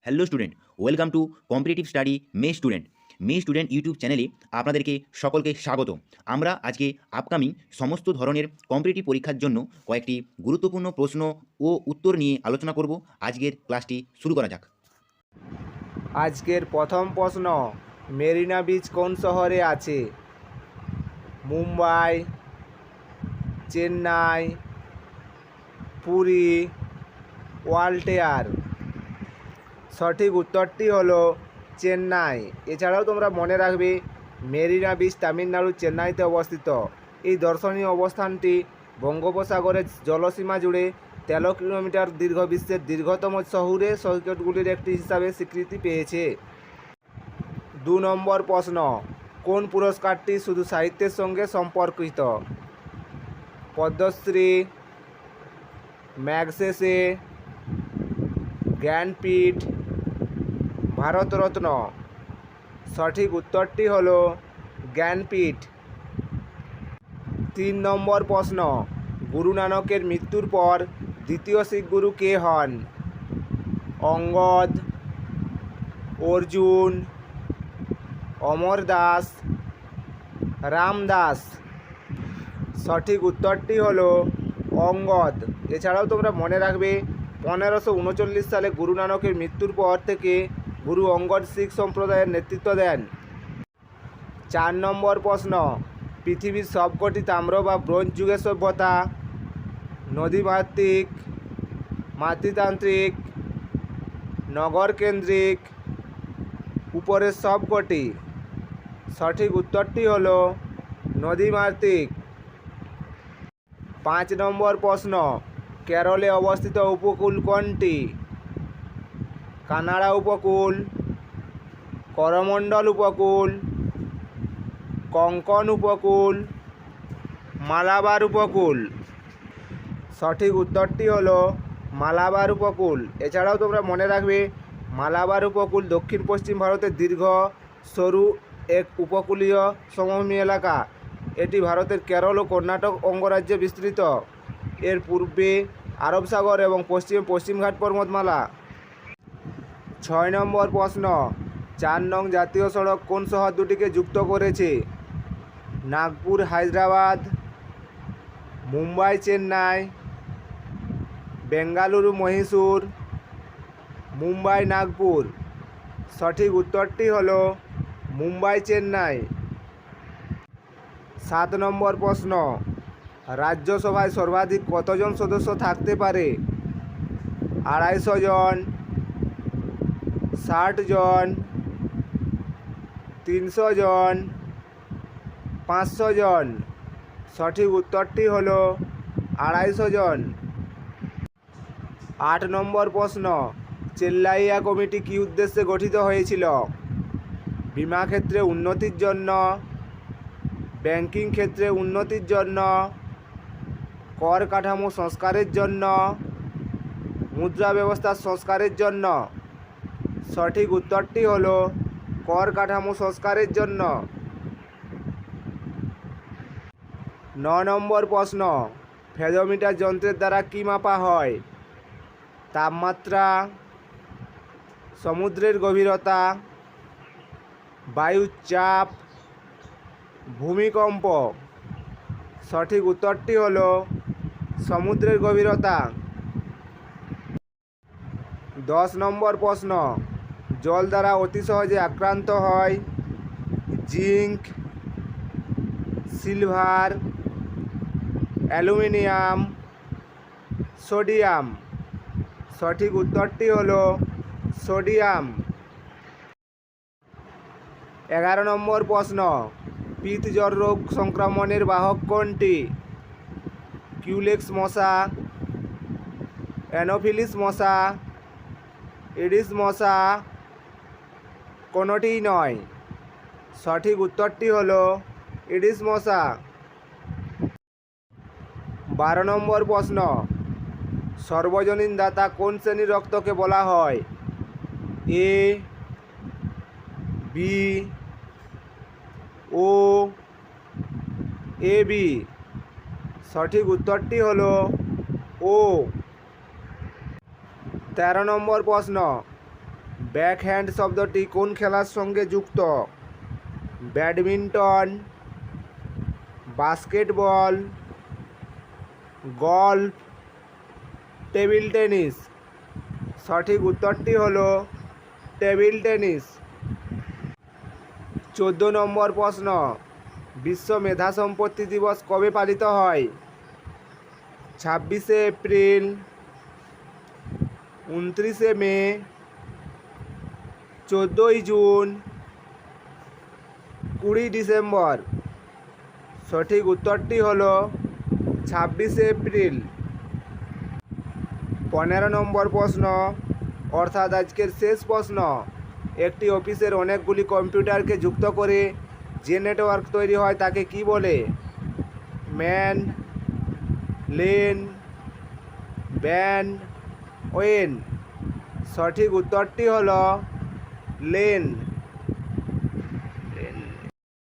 Hello student, welcome to competitive study May student YouTube চ্যানেলে আপনাদেরকে সকলকে স্বাগত। আমরা আজকে আপকামিং সমস্ত ধরনের কম্পিটিটিভ পরীক্ষার জন্য কয়েকটি গুরুত্বপূর্ণ প্রশ্ন ও উত্তর নিয়ে আলোচনা করব। আজকের ক্লাসটি শুরু করা যাক। আজকের প্রথম প্রশ্ন, মেরিনা বিচ কোন শহরে আছে? মুম্বাই, চেন্নাই, পুরী, ওয়ালটেয়ার। সঠিক উত্তরটি হলো চেন্নাই। এছাড়াও তোমরা মনে রাখবে মেরিনা বিচ তামিলনাড়ুর চেন্নাইতে অবস্থিত। এই দর্শনীয় অবস্থানটি বঙ্গোপসাগরের জলসীমা জুড়ে 13 কিলোমিটার দীর্ঘ বিশ্বের দীর্ঘতম শহুরে সৈকতগুলির একটি হিসাবে স্বীকৃতি পেয়েছে। 2 নম্বর প্রশ্ন, কোন পুরস্কারটি শুধু সাহিত্যের সঙ্গে সম্পর্কিত? পদ্মশ্রী, ম্যাগসেসে, জ্ঞানপীঠ, ভারতরত্ন। সঠিক উত্তরটি হলো জ্ঞানপীঠ। 3 নম্বর প্রশ্ন, গুরু নানকের মৃত্যুর পর দ্বিতীয় শিখ গুরু কে হন? অঙ্গদ, অর্জুন, অমর দাস, রামদাস। সঠিক উত্তরটি হলো অঙ্গদ। এছাড়াও তোমরা মনে রাখবে 1539 সালে গুরু নানকের মৃত্যুর পর থেকে গুরু অঙ্গদ শিখ সম্প্রদায়ের নেতৃত্ব দেন। 4 নম্বর প্রশ্ন, পৃথিবীর সবকটি তাম্র বা ব্রোঞ্জ যুগের সভ্যতা নদীমাতৃক, মাতৃতান্ত্রিক, নগরকেন্দ্রিক, উপরের সবকটি। সঠিক উত্তরটি হলো নদীমাতৃক। 5 নম্বর প্রশ্ন, কেরলে অবস্থিত উপকূল কোনটি? কানাড়া উপকূল, করমণ্ডল উপকূল, কঙ্কন উপকূল, মালাবার উপকূল। সঠিক উত্তরটি হলো মালাবার উপকূল। এছাড়াও তোমরা মনে রাখবে মালাবার উপকূল দক্ষিণ পশ্চিম ভারতের দীর্ঘ সরু এক উপকূলীয় সমভূমি এলাকা। এটি ভারতের কেরল ও কর্ণাটক অঙ্গরাজ্যে বিস্তৃত। এর পূর্বে আরব সাগর এবং পশ্চিমে পশ্চিমঘাট পর্বতমালা। 6 নম্বর প্রশ্ন, 4 নং জাতীয় সড়ক কোন শহর দুটিকে যুক্ত করেছে? নাগপুর হায়দ্রাবাদ, মুম্বাই চেন্নাই, বেঙ্গালুরু মহীশূর, মুম্বাই নাগপুর। সঠিক উত্তরটি হলো মুম্বাই চেন্নাই। 7 নম্বর প্রশ্ন, রাজ্যসভায় সর্বাধিক কতজন সদস্য থাকতে পারে? 250 জন, 60 জন, 300 জন, 500 জন। সঠিক উত্তরটি হলো 250 জন। 8 নম্বর প্রশ্ন, চেল্লাইয়া কমিটি কী উদ্দেশ্যে গঠিত হয়েছিল? বিমা ক্ষেত্রে উন্নতির জন্য, ব্যাংকিং ক্ষেত্রে উন্নতির জন্য, কর কাঠামো সংস্কারের জন্য, মুদ্রা ব্যবস্থার সংস্কারের জন্য। সঠিক উত্তরটি হলো কর কাঠামো সংস্কারের জন্য। 9 নম্বর প্রশ্ন, ফেজোমিটার যন্ত্রের দ্বারা কী মাপা হয়? তাপমাত্রা, সমুদ্রের গভীরতা, বায়ুর চাপ, ভূমিকম্প। সঠিক উত্তরটি হলো সমুদ্রের গভীরতা। 10 নম্বর প্রশ্ন, জল দ্বারা অতি সহজে আক্রান্ত হয়? Zinc, silver, aluminium, sodium. সঠিক উত্তরটি হলো সোডিয়াম। 11 নম্বর প্রশ্ন, পিতজ্বর রোগ সংক্রমণের বাহক কোনটি? কিউলেক্স মশা, অ্যানোফিলিস মশা, এডিস মশা, কোনোটিই নয়। সঠিক উত্তরটি হলো এডিস মশা। 12 নম্বর প্রশ্ন, সর্বজনীন দাতা কোন শ্রেণীর রক্তকে বলা হয়? এ, বি, ও, এ বি। সঠিক উত্তরটি হলো ও। 13 নম্বর প্রশ্ন, ব্যাকহ্যান্ড শব্দটি কোন খেলার সঙ্গে যুক্ত? Badminton, basketball, golf, table tennis. সঠিক উত্তরটি হলো টেবিল টেনিস। 14 নম্বর প্রশ্ন, বিশ্ব মেধা সম্পত্তি দিবস কবে পালিত হয়? 26শে এপ্রিল, 29শে মে, 14ই জুন, 20 ডিসেম্বর। সঠিক উত্তরটি হলো 26শে এপ্রিল। 15 নম্বর প্রশ্ন, অর্থাৎ আজকের শেষ প্রশ্ন, একটি অফিসের অনেকগুলি কম্পিউটারকে যুক্ত করে যে নেটওয়ার্ক তৈরি হয় তাকে কি বলে? Man, lane, band, wane. সঠিক উত্তরটি হলো লেন।